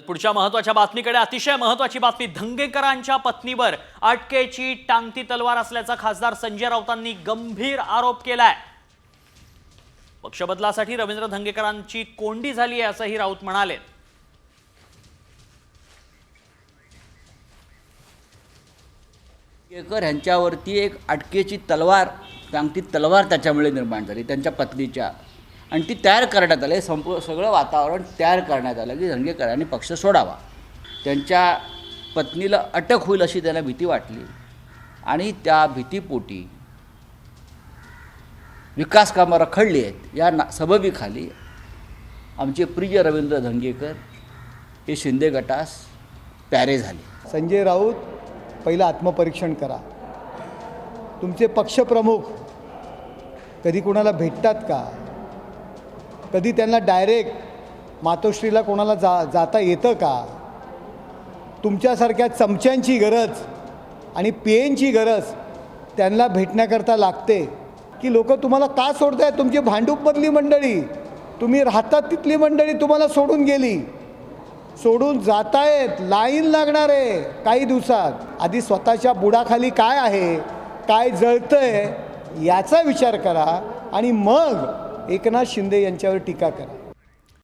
पुढच्या महत्त्वाच्या बातमीकडे, अतिशय महत्त्वाची बातमी। धंगेकरांच्या पत्नीवर अटकेची टांगती तलवार असल्याचा खासदार संजय राऊतांनी गंभीर आरोप केलाय। पक्षबदलासाठी रवींद्र धंगेकरांची कोंडी झाली आहे असंही राऊत म्हणाले। धंगेकर यांच्यावरती एक अटकेची तलवार, टांगती तलवार त्याच्यामुळे निर्माण झाली त्यांच्या पत्नीच्या, आणि ती तयार करण्यात आली। सगळं वातावरण तयार करण्यात आलं की धंगेकरांनी पक्ष सोडावा। त्यांच्या पत्नीला अटक होईल अशी त्याला भीती वाटली आणि त्या भीतीपोटी विकास कामं रखडली आहेत। या सबबीखाली आमचे प्रिय रवींद्र धंगेकर हे शिंदे गटास प्यारे झाले। संजय राऊत, पहिलं आत्मपरीक्षण करा। तुमचे पक्षप्रमुख कधी कोणाला भेटतात का? कधी त्यांना डायरेक्ट मातोश्रीला कोणाला जाता येतं का? तुमच्यासारख्या चमच्यांची गरज आणि पेनची गरज त्यांना भेटण्याकरता लागते की लोक तुम्हाला का सोडतायत? तुमची भांडूपमधली मंडळी, तुम्ही राहतात तिथली मंडळी तुम्हाला सोडून गेली, सोडून जातायत। लाईन लागणार आहे काही दिवसात। आधी स्वतःच्या बुडाखाली काय आहे, काय जळतंय याचा विचार करा आणि मग एकनाथ शिंदे यांच्यावर टीका करा।